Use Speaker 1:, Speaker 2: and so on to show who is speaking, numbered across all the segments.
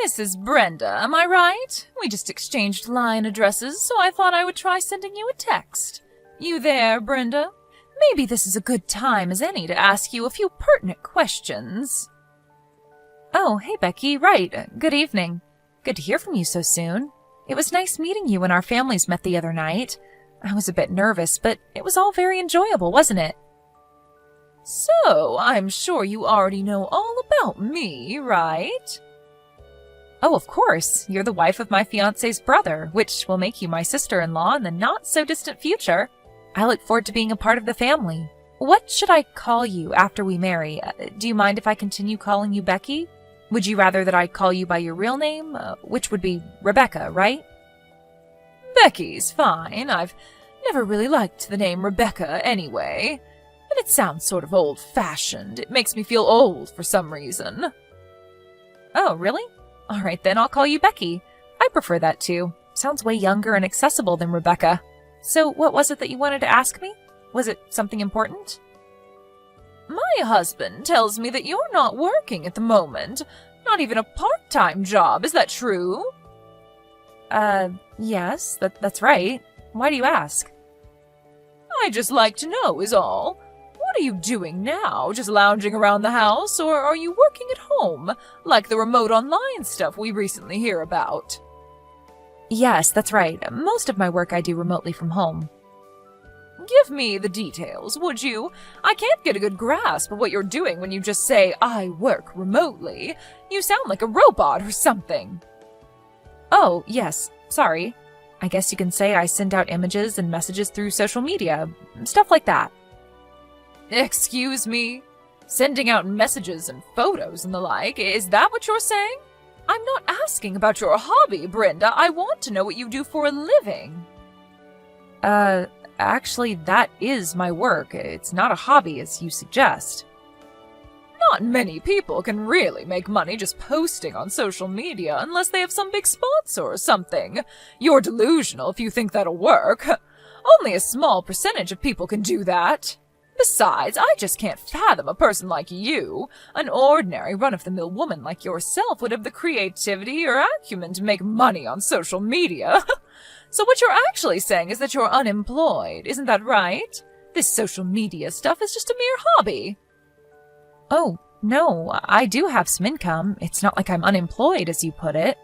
Speaker 1: This is Brenda, am I right? We just exchanged line addresses, so I thought I would try sending you a text. You there, Brenda? Maybe this is a good time as any to ask you a few pertinent questions. Oh, hey Becky, right. Good evening. Good to hear from you so soon. It was nice meeting you when our families met the other night. I was a bit nervous, but it was all very enjoyable, wasn't it? So, I'm sure you already know all about me, right? Oh, of course. You're the wife of my fiancé's brother, which will make you my sister-in-law in the not-so-distant future. I look forward to being a part of the family. What should I call you after we marry? Do you mind if I continue calling you Becky? Would you rather that I call you by your real name, which would be Rebecca, right? Becky's fine. I've never really liked the name Rebecca anyway. And it sounds sort of old-fashioned. It makes me feel old for some reason. Oh, really? All right, then I'll call you Becky. I prefer that too. Sounds way younger and accessible than Rebecca. So what was it that you wanted to ask me? Was it something important? My husband tells me that you're not working at the moment. Not even a part-time job. Is that true? Yes, that's right. Why do you ask? I just like to know is all. What are you doing now? Just lounging around the house, or are you working at home, like the remote online stuff we recently hear about? Yes, that's right. Most of my work I do remotely from home. Give me the details, would you? I can't get a good grasp of what you're doing when you just say, I work remotely. You sound like a robot or something. Oh, yes. Sorry. I guess you can say I send out images and messages through social media. Stuff like that. Excuse me? Sending out messages and photos and the like, is that what you're saying? I'm not asking about your hobby, Brenda. I want to know what you do for a living. Actually, that is my work. It's not a hobby, as you suggest. Not many people can really make money just posting on social media unless they have some big sponsor or something. You're delusional if you think that'll work. Only a small percentage of people can do that. Besides, I just can't fathom a person like you. An ordinary run-of-the-mill woman like yourself would have the creativity or acumen to make money on social media. So what you're actually saying is that you're unemployed, isn't that right? This social media stuff is just a mere hobby. Oh, no, I do have some income. It's not like I'm unemployed, as you put it.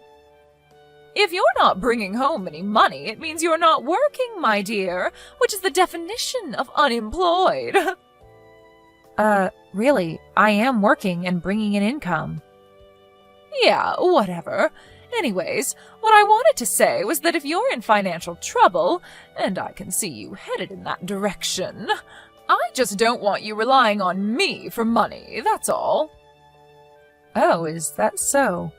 Speaker 1: If you're not bringing home any money, it means you're not working, my dear, which is the definition of unemployed. Really, I am working and bringing in income. Yeah, whatever. Anyways, what I wanted to say was that if you're in financial trouble, and I can see you headed in that direction, I just don't want you relying on me for money, that's all. Oh, is that so?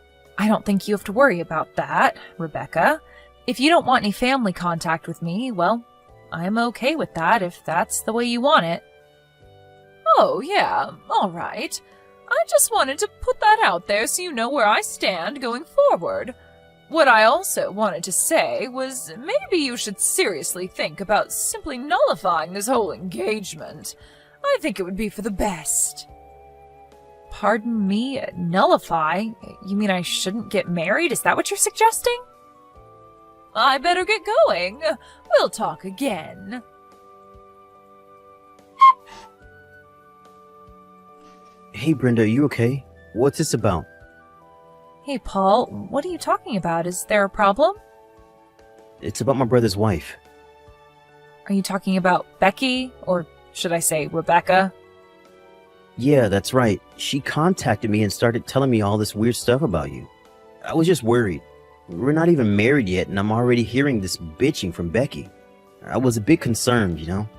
Speaker 1: I don't think you have to worry about that, Rebecca. If you don't want any family contact with me, well, I'm okay with that if that's the way you want it. Oh, yeah, all right. I just wanted to put that out there so you know where I stand going forward. What I also wanted to say was maybe you should seriously think about simply nullifying this whole engagement. I think it would be for the best. Pardon me, nullify? You mean I shouldn't get married? Is that what you're suggesting? I better get going. We'll talk again.
Speaker 2: Hey Brenda, are you okay? What's this about?
Speaker 1: Hey Paul, what are you talking about? Is there a problem?
Speaker 2: It's about my brother's wife.
Speaker 1: Are you talking about Becky? Or should I say Rebecca?
Speaker 2: Yeah, that's right. She contacted me and started telling me all this weird stuff about you. I was just worried. We're not even married yet and I'm already hearing this bitching from Becky. I was a bit concerned, you know?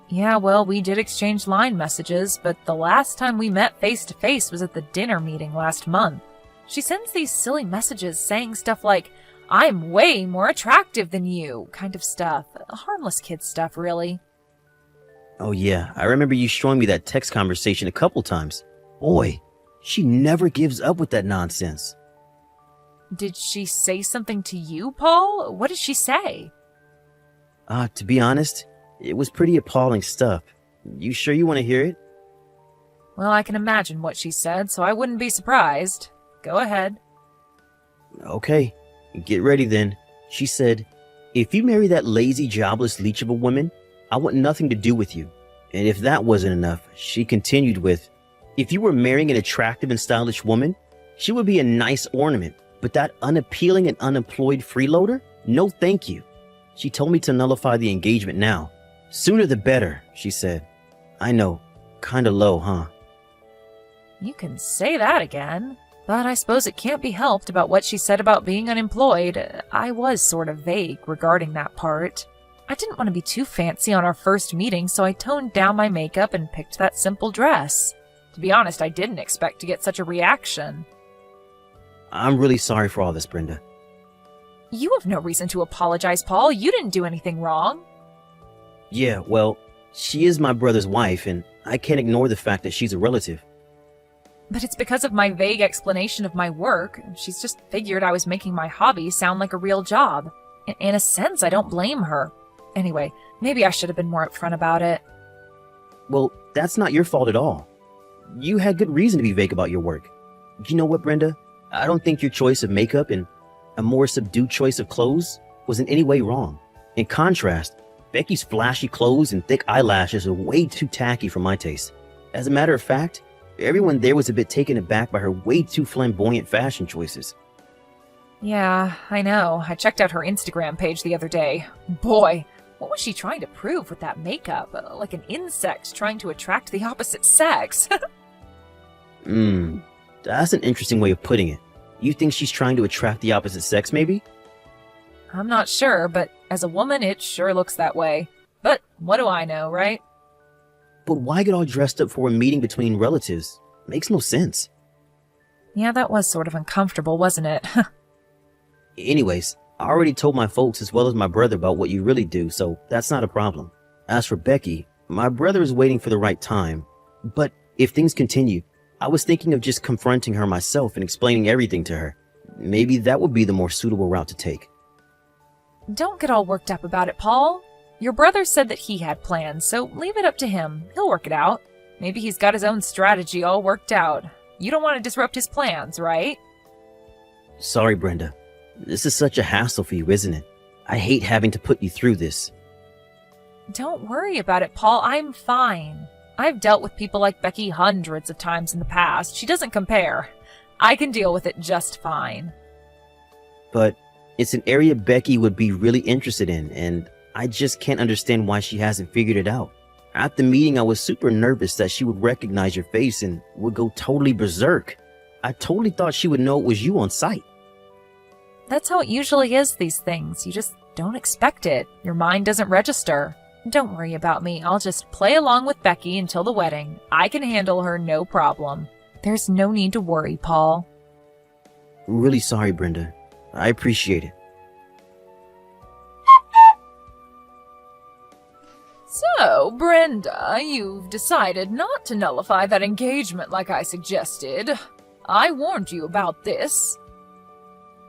Speaker 1: Yeah, well, we did exchange line messages, but the last time we met face-to-face was at the dinner meeting last month. She sends these silly messages saying stuff like, I'm way more attractive than you, kind of stuff. Harmless kid stuff, really.
Speaker 2: Oh yeah, I remember you showing me that text conversation a couple times. Boy, she never gives up with that nonsense.
Speaker 1: Did she say something to you, Paul? What did she say?
Speaker 2: To be honest, it was pretty appalling stuff. You sure you want to hear it?
Speaker 1: Well, I can imagine what she said, so I wouldn't be surprised. Go ahead.
Speaker 2: Okay, get ready then. She said, if you marry that lazy, jobless leech of a woman, I want nothing to do with you. And if that wasn't enough, she continued with, if you were marrying an attractive and stylish woman, she would be a nice ornament, but that unappealing and unemployed freeloader? No thank you. She told me to nullify the engagement now. Sooner the better, she said. I know, kinda low, huh?
Speaker 1: You can say that again. But I suppose it can't be helped about what she said about being unemployed. I was sort of vague regarding that part. I didn't want to be too fancy on our first meeting, so I toned down my makeup and picked that simple dress. To be honest, I didn't expect to get such a reaction.
Speaker 2: I'm really sorry for all this, Brenda.
Speaker 1: You have no reason to apologize, Paul. You didn't do anything wrong.
Speaker 2: Yeah, well, she is my brother's wife, and I can't ignore the fact that she's a relative.
Speaker 1: But it's because of my vague explanation of my work. She's just figured I was making my hobby sound like a real job. In a sense, I don't blame her. Anyway, maybe I should have been more upfront about it.
Speaker 2: Well, that's not your fault at all. You had good reason to be vague about your work. You know what, Brenda? I don't think your choice of makeup and a more subdued choice of clothes was in any way wrong. In contrast, Becky's flashy clothes and thick eyelashes are way too tacky for my taste. As a matter of fact, everyone there was a bit taken aback by her way too flamboyant fashion choices.
Speaker 1: Yeah, I know. I checked out her Instagram page the other day. Boy, what was she trying to prove with that makeup? Like an insect trying to attract the opposite sex.
Speaker 2: That's an interesting way of putting it. You think she's trying to attract the opposite sex, maybe?
Speaker 1: I'm not sure, but as a woman, it sure looks that way. But what do I know, right?
Speaker 2: But why get all dressed up for a meeting between relatives? Makes no sense.
Speaker 1: Yeah, that was sort of uncomfortable, wasn't it?
Speaker 2: Anyways, I already told my folks as well as my brother about what you really do, so that's not a problem. As for Becky, my brother is waiting for the right time. But if things continue, I was thinking of just confronting her myself and explaining everything to her. Maybe that would be the more suitable route to take.
Speaker 1: Don't get all worked up about it, Paul. Your brother said that he had plans, so leave it up to him. He'll work it out. Maybe he's got his own strategy all worked out. You don't want to disrupt his plans, right?
Speaker 2: Sorry, Brenda. This is such a hassle for you, isn't it? I hate having to put you through this.
Speaker 1: Don't worry about it, Paul. I'm fine. I've dealt with people like Becky hundreds of times in the past. She doesn't compare. I can deal with it just fine.
Speaker 2: But it's an area Becky would be really interested in, and I just can't understand why she hasn't figured it out. At the meeting, I was super nervous that she would recognize your face and would go totally berserk. I totally thought she would know it was you on sight.
Speaker 1: That's how it usually is, these things. You just don't expect it. Your mind doesn't register. Don't worry about me. I'll just play along with Becky until the wedding. I can handle her, no problem. There's no need to worry, Paul.
Speaker 2: Really sorry, Brenda. I appreciate it.
Speaker 1: So, Brenda, you've decided not to nullify that engagement like I suggested. I warned you about this.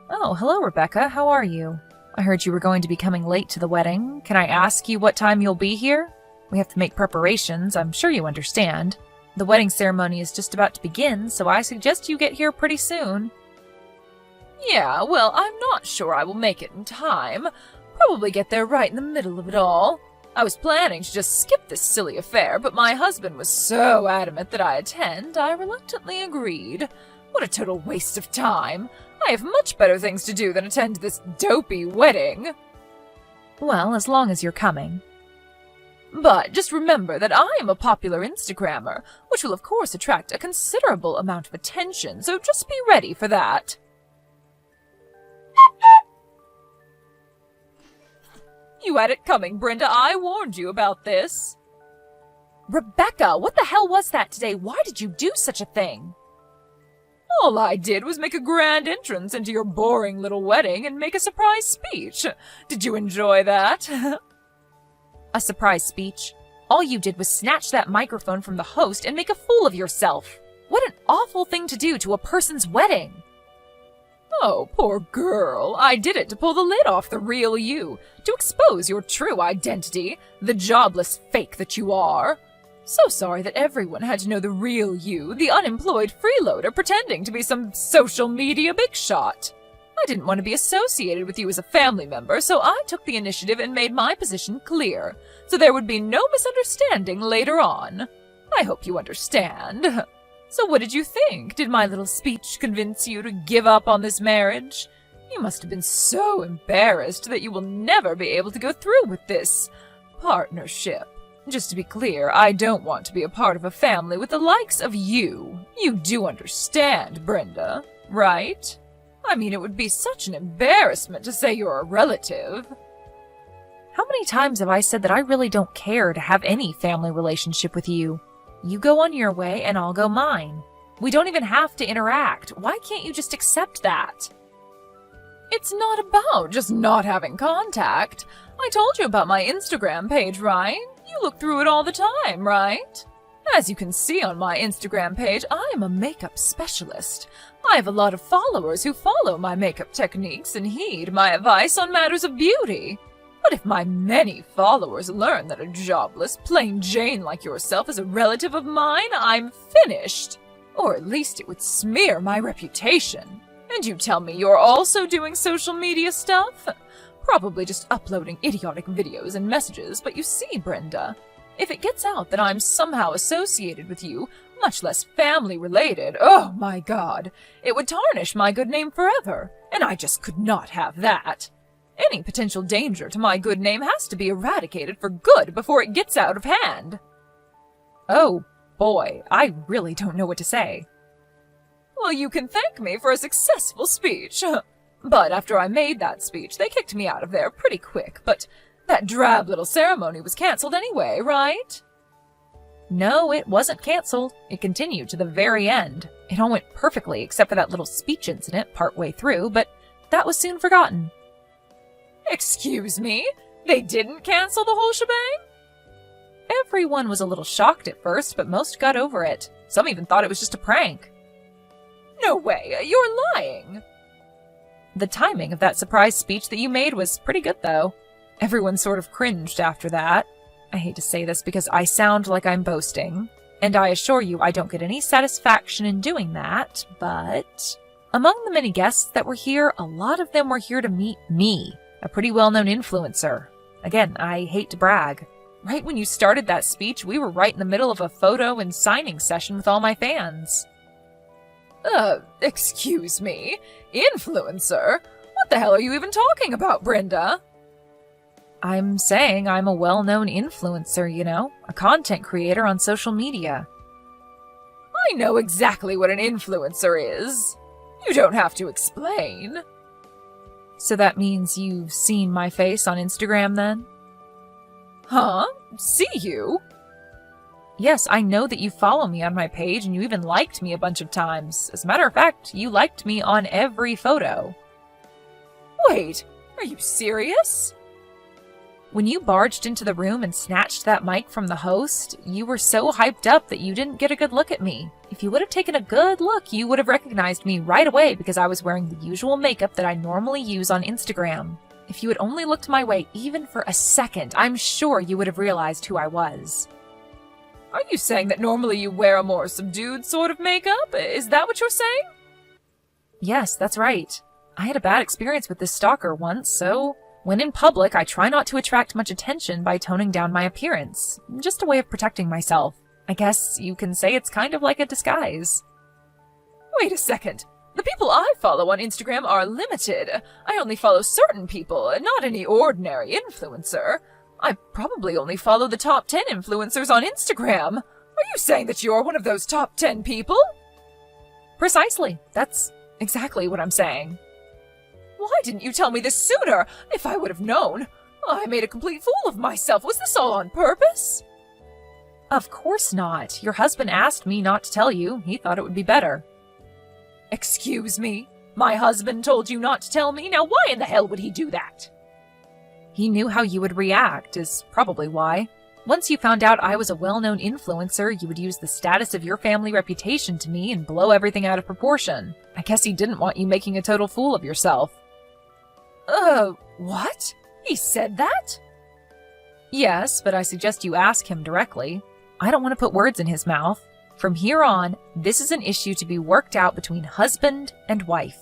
Speaker 1: Oh, hello, Rebecca. How are you? I heard you were going to be coming late to the wedding. Can I ask you what time you'll be here? We have to make preparations. I'm sure you understand. The wedding ceremony is just about to begin, so I suggest you get here pretty soon. Yeah, well, I'm not sure I will make it in time. Probably get there right in the middle of it all. I was planning to just skip this silly affair, but my husband was so adamant that I attend, I reluctantly agreed. What a total waste of time. I have much better things to do than attend this dopey wedding. Well, as long as you're coming. But just remember that I am a popular Instagrammer, which will of course attract a considerable amount of attention, so just be ready for that. You had it coming, Brenda. I warned you about this. Rebecca, what the hell was that today? Why did you do such a thing? All I did was make a grand entrance into your boring little wedding and make a surprise speech. Did you enjoy that? A surprise speech? All you did was snatch that microphone from the host and make a fool of yourself. What an awful thing to do to a person's wedding. Oh, poor girl. I did it to pull the lid off the real you, to expose your true identity, the jobless fake that you are. So sorry that everyone had to know the real you, the unemployed freeloader pretending to be some social media big shot. I didn't want to be associated with you as a family member, so I took the initiative and made my position clear, so there would be no misunderstanding later on. I hope you understand. So what did you think? Did my little speech convince you to give up on this marriage? You must have been so embarrassed that you will never be able to go through with this partnership. Just to be clear, I don't want to be a part of a family with the likes of you. You do understand, Brenda, right? I mean, it would be such an embarrassment to say you're a relative.
Speaker 3: How many times have I said that I really don't care to have any family relationship with you? You go on your way and I'll go mine. We don't even have to interact. Why can't you just accept that?
Speaker 1: It's not about just not having contact. I told you about my Instagram page, right? You look through it all the time, right? As you can see on my Instagram page, I am a makeup specialist. I have a lot of followers who follow my makeup techniques and heed my advice on matters of beauty. But if my many followers learn that a jobless, plain Jane like yourself is a relative of mine, I'm finished. Or at least it would smear my reputation. And you tell me you're also doing social media stuff? Probably just uploading idiotic videos and messages, but you see, Brenda, if it gets out that I'm somehow associated with you, much less family-related, oh my God, it would tarnish my good name forever, and I just could not have that. Any potential danger to my good name has to be eradicated for good before it gets out of hand.
Speaker 3: Oh, boy, I really don't know what to say.
Speaker 1: Well, you can thank me for a successful speech. But after I made that speech, they kicked me out of there pretty quick, but that drab little ceremony was cancelled anyway, right?
Speaker 3: No, it wasn't cancelled. It continued to the very end. It all went perfectly except for that little speech incident partway through, but that was soon forgotten.
Speaker 1: Excuse me? They didn't cancel the whole shebang?
Speaker 3: Everyone was a little shocked at first, but most got over it. Some even thought it was just a prank.
Speaker 1: No way, you're lying.
Speaker 3: The timing of that surprise speech that you made was pretty good, though. Everyone sort of cringed after that. I hate to say this because I sound like I'm boasting, and I assure you I don't get any satisfaction in doing that, but among the many guests that were here, a lot of them were here to meet me, a pretty well-known influencer. Again, I hate to brag. Right when you started that speech, we were right in the middle of a photo and signing session with all my fans.
Speaker 1: Excuse me? Influencer? What the hell are you even talking about, Brenda?
Speaker 3: I'm saying I'm a well-known influencer, you know, a content creator on social media.
Speaker 1: I know exactly what an influencer is. You don't have to explain.
Speaker 3: So that means you've seen my face on Instagram, then?
Speaker 1: Huh? See you?
Speaker 3: Yes, I know that you follow me on my page and you even liked me a bunch of times. As a matter of fact, you liked me on every photo.
Speaker 1: Wait, are you serious?
Speaker 3: When you barged into the room and snatched that mic from the host, you were so hyped up that you didn't get a good look at me. If you would have taken a good look, you would have recognized me right away because I was wearing the usual makeup that I normally use on Instagram. If you had only looked my way even for a second, I'm sure you would have realized who I was.
Speaker 1: Are you saying that normally you wear a more subdued sort of makeup? Is that what you're saying?
Speaker 3: Yes, that's right. I had a bad experience with this stalker once, so when in public, I try not to attract much attention by toning down my appearance. Just a way of protecting myself. I guess you can say it's kind of like a disguise.
Speaker 1: Wait a second. The people I follow on Instagram are limited. I only follow certain people, not any ordinary influencer. I probably only follow the top 10 influencers on Instagram. Are you saying that you're one of those top 10 people?
Speaker 3: Precisely. That's exactly what I'm saying.
Speaker 1: Why didn't you tell me this sooner? If I would have known. I made a complete fool of myself. Was this all on purpose?
Speaker 3: Of course not. Your husband asked me not to tell you. He thought it would be better.
Speaker 1: Excuse me? My husband told you not to tell me? Now why in the hell would he do that?
Speaker 3: He knew how you would react, is probably why. Once you found out I was a well-known influencer, you would use the status of your family reputation to me and blow everything out of proportion. I guess he didn't want you making a total fool of yourself.
Speaker 1: What? He said that?
Speaker 3: Yes, but I suggest you ask him directly. I don't want to put words in his mouth. From here on, this is an issue to be worked out between husband and wife.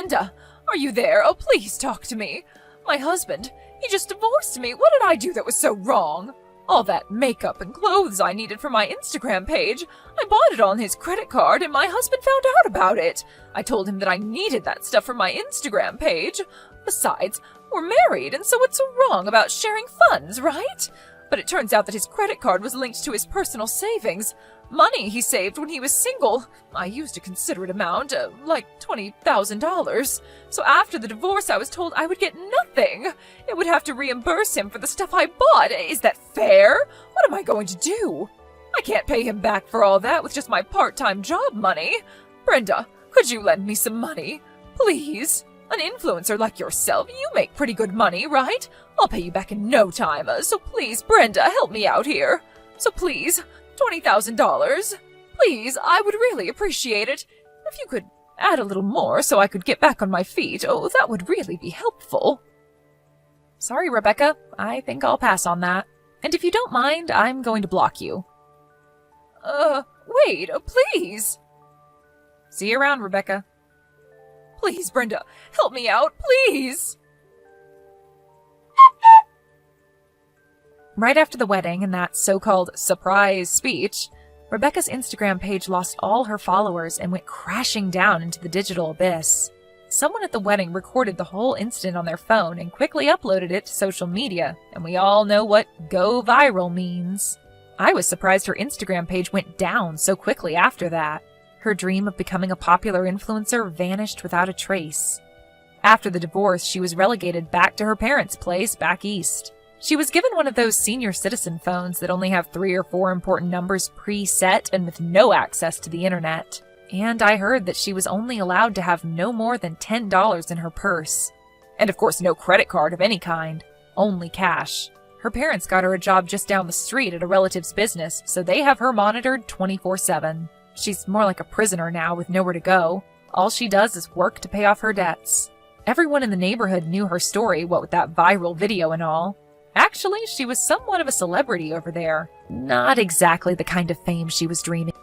Speaker 1: Brenda, are you there? Oh, please talk to me. My husband, he just divorced me. What did I do that was so wrong? All that makeup and clothes I needed for my Instagram page, I bought it on his credit card and my husband found out about it. I told him that I needed that stuff for my Instagram page. Besides, we're married, and so what's so wrong about sharing funds, right? But it turns out that his credit card was linked to his personal savings. Money he saved when he was single. I used a considerate amount, like $20,000. So after the divorce, I was told I would get nothing. It would have to reimburse him for the stuff I bought. Is that fair? What am I going to do? I can't pay him back for all that with just my part-time job money. Brenda, could you lend me some money? Please? An influencer like yourself, you make pretty good money, right? I'll pay you back in no time, so please, Brenda, help me out here. So please, $20,000. Please, I would really appreciate it. If you could add a little more so I could get back on my feet, oh, that would really be helpful.
Speaker 3: Sorry, Rebecca. I think I'll pass on that. And if you don't mind, I'm going to block you.
Speaker 1: Wait, please.
Speaker 3: See you around, Rebecca.
Speaker 1: Please, Brenda, help me out, please.
Speaker 3: Right after the wedding and that so-called surprise speech, Rebecca's Instagram page lost all her followers and went crashing down into the digital abyss. Someone at the wedding recorded the whole incident on their phone and quickly uploaded it to social media, and we all know what go viral means. I was surprised her Instagram page went down so quickly after that. Her dream of becoming a popular influencer vanished without a trace. After the divorce, she was relegated back to her parents' place back east. She was given one of those senior citizen phones that only have 3 or 4 important numbers preset and with no access to the internet. And I heard that she was only allowed to have no more than $10 in her purse. And of course no credit card of any kind, only cash. Her parents got her a job just down the street at a relative's business, so they have her monitored 24/7. She's more like a prisoner now with nowhere to go. All she does is work to pay off her debts. Everyone in the neighborhood knew her story, what with that viral video and all. Actually, she was somewhat of a celebrity over there. Not exactly the kind of fame she was dreaming.